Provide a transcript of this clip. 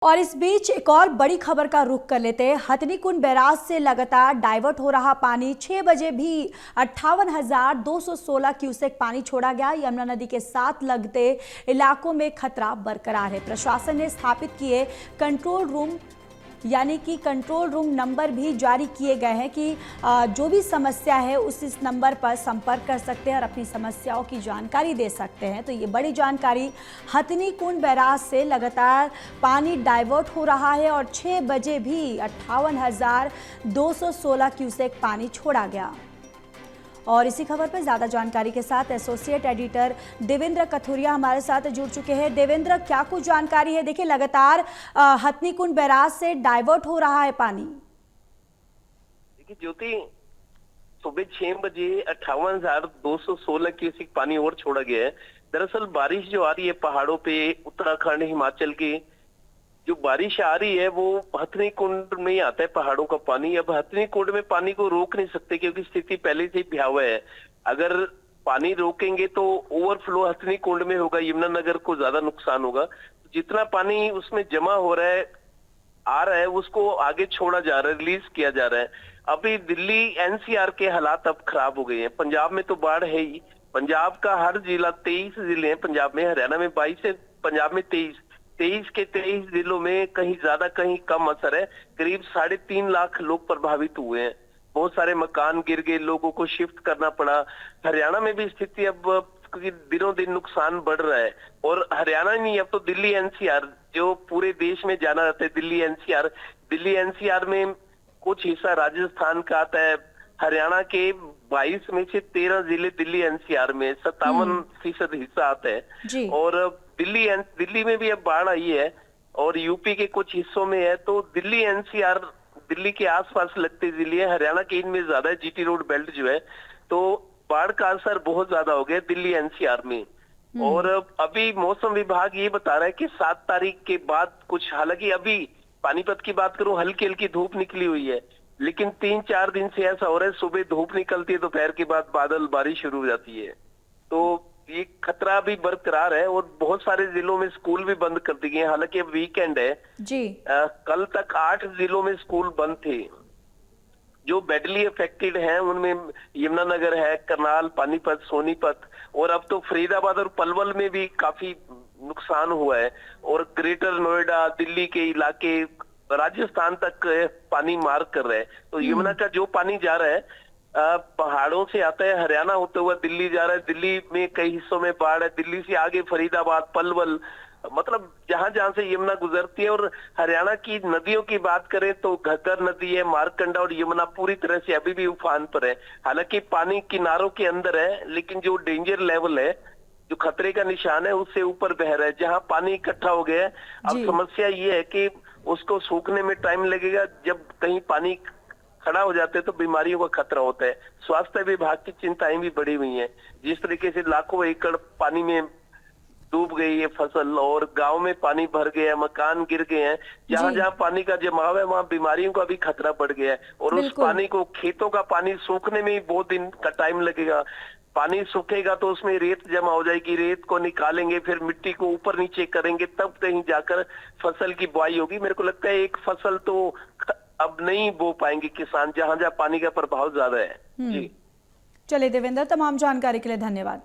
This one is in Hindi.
और इस बीच एक और बड़ी खबर का रुख कर लेते हैं। हथनीकुंड बैराज से लगातार डाइवर्ट हो रहा पानी 6 बजे भी 58,216 क्यूसेक पानी छोड़ा गया। यमुना नदी के साथ लगते इलाकों में खतरा बरकरार है। प्रशासन ने स्थापित किए कंट्रोल रूम यानी कि कंट्रोल रूम नंबर भी जारी किए गए हैं कि जो भी समस्या है इस नंबर पर संपर्क कर सकते हैं और अपनी समस्याओं की जानकारी दे सकते हैं। तो ये बड़ी जानकारी, हथनीकुंड बैराज से लगातार पानी डाइवर्ट हो रहा है और 6 बजे भी 58,216 क्यूसेक पानी छोड़ा गया। और इसी खबर पर ज्यादा जानकारी के साथ एसोसिएट एडिटर देवेंद्र कथुरिया हमारे साथ जुड़ चुके हैं। देवेंद्र, क्या कुछ जानकारी है? देखिए, लगातार हथनीकुंड बैराज से डाइवर्ट हो रहा है पानी। देखिए ज्योति, सुबह 6 बजे 58,216 क्यूसेक पानी और छोड़ा गया है। दरअसल बारिश जो आ रही है पहाड़ों पे, उत्तराखंड हिमाचल की जो बारिश आ रही है वो हथनीकुंड में ही आता है पहाड़ों का पानी। अब हथनीकुंड में पानी को रोक नहीं सकते क्योंकि स्थिति पहले से ही भयावह है। अगर पानी रोकेंगे तो ओवरफ्लो हथनीकुंड में होगा, यमुनानगर को ज्यादा नुकसान होगा। जितना पानी उसमें जमा हो रहा है, आ रहा है, उसको आगे छोड़ा जा रहा है, रिलीज किया जा रहा है। अभी दिल्ली एनसीआर के हालात अब खराब हो गए हैं। पंजाब में तो बाढ़ है ही। पंजाब का हर जिला, 23 जिले हैं पंजाब में, हरियाणा में 22 है, पंजाब में 23 के 23 जिलों में कहीं ज्यादा कहीं कम असर है। करीब 3.5 लाख लोग प्रभावित हुए हैं। बहुत सारे मकान गिर गए, लोगों को शिफ्ट करना पड़ा। हरियाणा में भी स्थिति अब दिनों दिन नुकसान बढ़ रहा है। और हरियाणा नहीं, अब तो दिल्ली एनसीआर, जो पूरे देश में जाना जाता है दिल्ली एनसीआर में कुछ हिस्सा राजस्थान का आता है। हरियाणा के 22 में से 13 जिले दिल्ली एनसीआर में, 57% हिस्सा आता है। और दिल्ली में भी अब बाढ़ आई है और यूपी के कुछ हिस्सों में है। तो दिल्ली एनसीआर, दिल्ली के आसपास लगते जिले हैं, हरियाणा के इनमें ज्यादा है, जीटी रोड बेल्ट जो है। तो बाढ़ का असर बहुत ज्यादा हो गया दिल्ली एनसीआर में। और अभी मौसम विभाग ये बता रहा है कि 7 तारीख के बाद कुछ, हालांकि अभी पानीपत की बात करूं, हल्की हल्की धूप निकली हुई है, लेकिन 3-4 दिन से ऐसा हो रहा है, सुबह धूप निकलती है, दोपहर के बाद बादल बारिश शुरू हो जाती है। तो ये खतरा भी बरकरार है और बहुत सारे जिलों में स्कूल भी बंद कर दिए गए हैं। हालांकि अब वीकेंड है जी। कल तक 8 जिलों में स्कूल बंद थे। जो बैडली अफेक्टेड हैं उनमें यमुनानगर है, करनाल, पानीपत, सोनीपत, और अब तो फरीदाबाद और पलवल में भी काफी नुकसान हुआ है। और ग्रेटर नोएडा, दिल्ली के इलाके, राजस्थान तक पानी मार कर रहे हैं। तो यमुना का जो पानी जा रहा है पहाड़ों से आता है, हरियाणा होते हुए दिल्ली जा रहा है। दिल्ली में कई हिस्सों में बाढ़ है, दिल्ली से आगे फरीदाबाद, पलवल, मतलब जहां जहां से यमुना गुजरती है। और हरियाणा की नदियों की बात करें तो घग्गर नदी है, मारकंडा और यमुना पूरी तरह से अभी भी उफान पर है। हालांकि पानी किनारों के अंदर है, लेकिन जो डेंजर लेवल है, जो खतरे का निशान है, उससे ऊपर बह रहा है। जहां पानी इकट्ठा हो गया है, अब समस्या ये है कि उसको सूखने में टाइम लगेगा। जब कहीं पानी खड़ा हो जाते हैं तो बीमारियों का खतरा होता है। स्वास्थ्य विभाग की चिंताएं भी बढ़ी हुई हैं। जिस तरीके से लाखों एकड़ पानी में डूब गई है फसल और गांव में पानी भर गया, मकान गिर गए हैं, जहां जहां पानी का जमाव है वहां बीमारियों का भी खतरा बढ़ गया है। और उस पानी को, खेतों का पानी सूखने में ही बहुत दिन का टाइम लगेगा। पानी सूखेगा तो उसमें रेत जमा हो जाएगी, रेत को निकालेंगे, फिर मिट्टी को ऊपर नीचे करेंगे, तब कहीं जाकर फसल की बुआई होगी। मेरे को लगता है एक फसल तो अब नहीं बो पाएंगे किसान, जहां जहां पानी का प्रभाव ज्यादा है। जी चलिए देवेंद्र, तमाम जानकारी के लिए धन्यवाद।